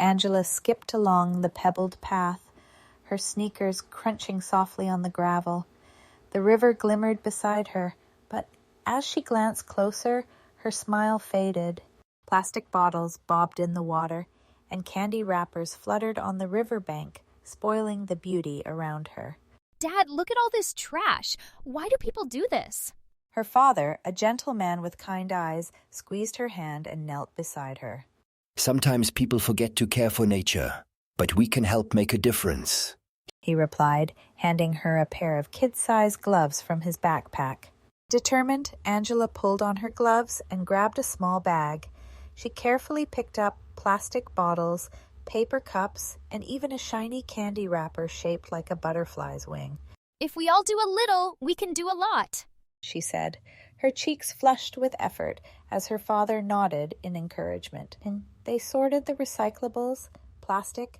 Angela skipped along the pebbled path, her sneakers crunching softly on the gravel. The river glimmered beside her, but as she glanced closer, her smile faded. Plastic bottles bobbed in the water, and candy wrappers fluttered on the riverbank, spoiling the beauty around her. Dad, look at all this trash. Why do people do this? Her father, a gentle man with kind eyes, squeezed her hand and knelt beside her. Sometimes people forget to care for nature, but we can help make a difference, he replied, handing her a pair of kid-sized gloves from his backpack. Determined, Angela pulled on her gloves and grabbed a small bag. She carefully picked up plastic bottles, paper cups, and even a shiny candy wrapper shaped like a butterfly's wing. If we all do a little, we can do a lot, she said. Her cheeks flushed with effort as her father nodded in encouragement. And they sorted the recyclables, plastic,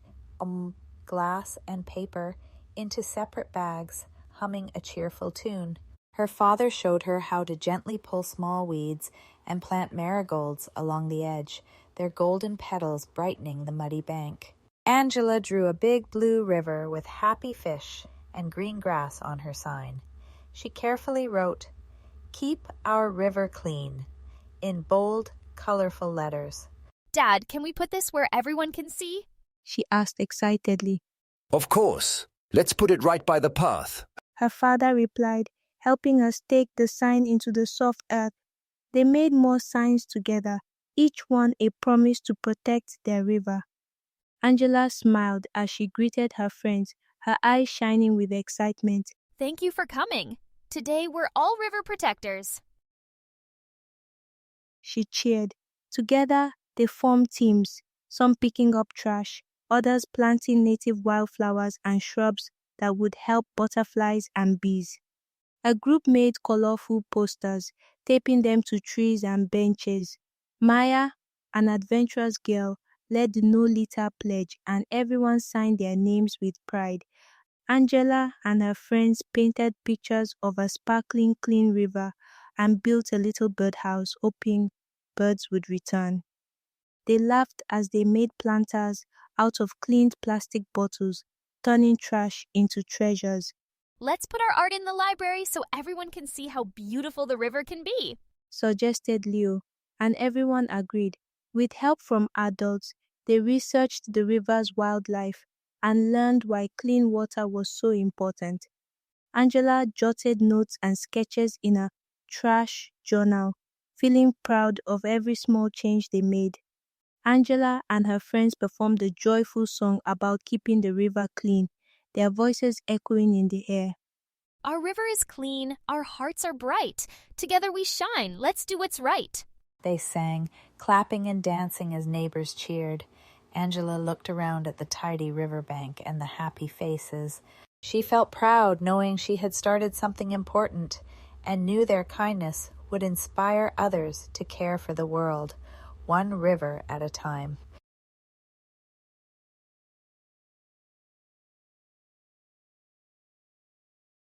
glass, and paper into separate bags, humming a cheerful tune. Her father showed her how to gently pull small weeds and plant marigolds along the edge, their golden petals brightening the muddy bank. Angela drew a big blue river with happy fish and green grass on her sign. She carefully wrote, "Keep our river clean," in bold, colorful letters. Dad, can we put this where everyone can see? She asked excitedly. Of course. Let's put it right by the path, Her father replied, helping her stake the sign into the soft earth. They made more signs together, each one a promise to protect their river. Angela smiled as she greeted her friends, her eyes shining with excitement. Thank you for coming. Today we're all river protectors, she cheered. Together, they formed teams, some picking up trash, others planting native wildflowers and shrubs that would help butterflies and bees. A group made colorful posters, taping them to trees and benches. Maya, an adventurous girl, led the no litter pledge, and everyone signed their names with pride. Angela and her friends painted pictures of a sparkling clean river and built a little birdhouse, hoping birds would return. They laughed as they made planters out of cleaned plastic bottles, turning trash into treasures. Let's put our art in the library so everyone can see how beautiful the river can be, suggested Leo, and everyone agreed. With help from adults, they researched the river's wildlife and learned why clean water was so important. Angela jotted notes and sketches in a trash journal, feeling proud of every small change they made. Angela and her friends performed a joyful song about keeping the river clean, their voices echoing in the air. Our river is clean, our hearts are bright. Together we shine, let's do what's right, they sang, clapping and dancing as neighbors cheered. Angela looked around at the tidy riverbank and the happy faces. She felt proud knowing she had started something important and knew their kindness would inspire others to care for the world, one river at a time.